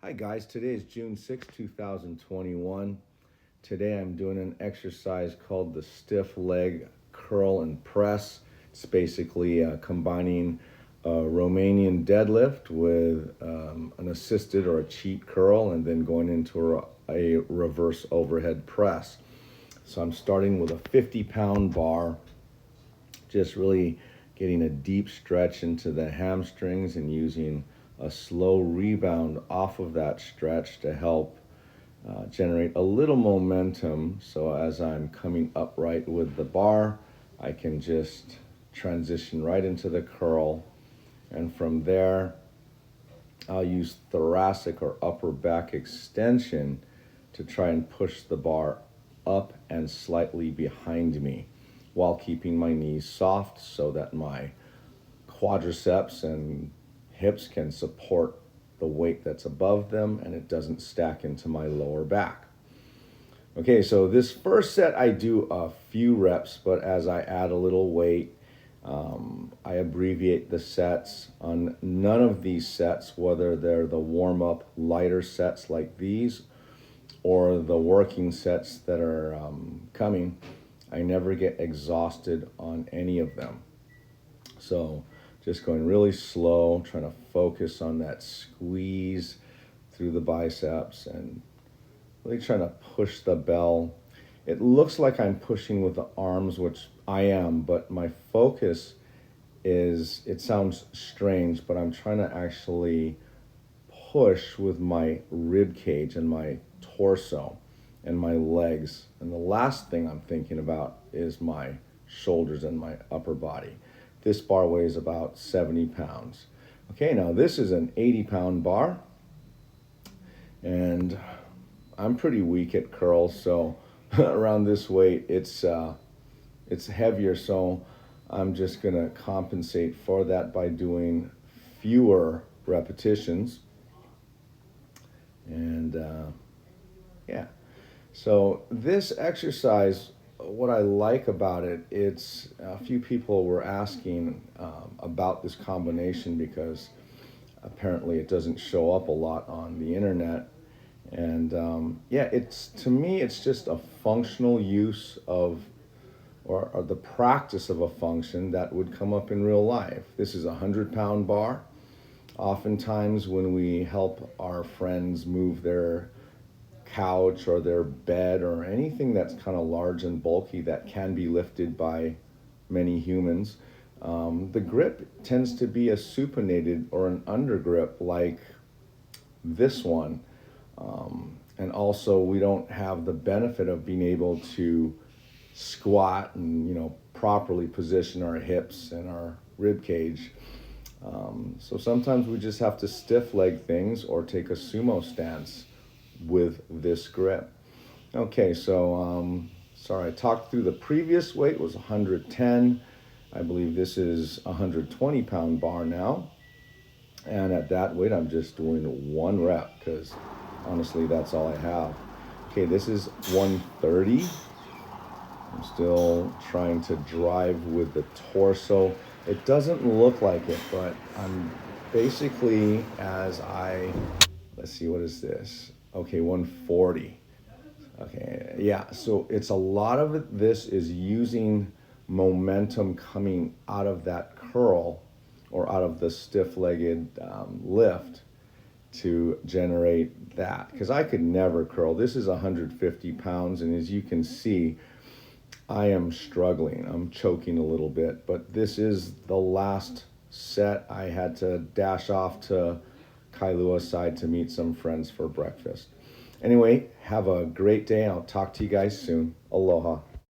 Hi guys, today is June 6, 2021. Today I'm doing an exercise called the stiff leg curl and press. It's basically combining a Romanian deadlift with an assisted or a cheat curl and then going into a reverse overhead press. So I'm starting with a 50-pound bar, just really getting a deep stretch into the hamstrings and using a slow rebound off of that stretch to help generate a little momentum. So as I'm coming upright with the bar, I can just transition right into the curl. And from there, I'll use thoracic or upper back extension to try and push the bar up and slightly behind me while keeping my knees soft so that my quadriceps and hips can support the weight that's above them and it doesn't stack into my lower back. Okay, so this first set I do a few reps, but as I add a little weight, I abbreviate the sets. On none of these sets, whether they're the warm-up lighter sets like these or the working sets that are coming, I never get exhausted on any of them. So just going really slow, trying to focus on that squeeze through the biceps and really trying to push the bell. It looks like I'm pushing with the arms, which I am, but my focus is, it sounds strange, but I'm trying to actually push with my rib cage and my torso and my legs. And the last thing I'm thinking about is my shoulders and my upper body. This bar weighs about 70 pounds. Okay, now this is an 80-pound bar, and I'm pretty weak at curls, so around this weight, it's heavier, so I'm just gonna compensate for that by doing fewer repetitions. And yeah, so this exercise, what I like about it, it's a few people were asking about this combination because apparently it doesn't show up a lot on the internet. And yeah, to me, it's just a functional use of, or the practice of a function that would come up in real life. This is a 100-pound bar. Oftentimes when we help our friends move their couch or their bed or anything that's kind of large and bulky that can be lifted by many humans, the grip tends to be a supinated or an undergrip like this one. And also we don't have the benefit of being able to squat and properly position our hips and our rib cage. So sometimes we just have to stiff leg things or take a sumo stance with this grip. Okay, so sorry, I talked through the previous weight was 110. I believe this is a 120-pound bar now. And at that weight, I'm just doing one rep because honestly, that's all I have. Okay, this is 130. I'm still trying to drive with the torso. It doesn't look like it, but I'm basically, let's see, what is this? Okay, 140. Okay, yeah, so it's a lot of it. This is using momentum coming out of that curl or out of the stiff-legged lift to generate that. Because I could never curl. This is 150 pounds, and as you can see, I am struggling. I'm choking a little bit, but this is the last set. I had to dash off to Kailua side to meet some friends for breakfast. Anyway, have a great day. I'll talk to you guys soon. Aloha.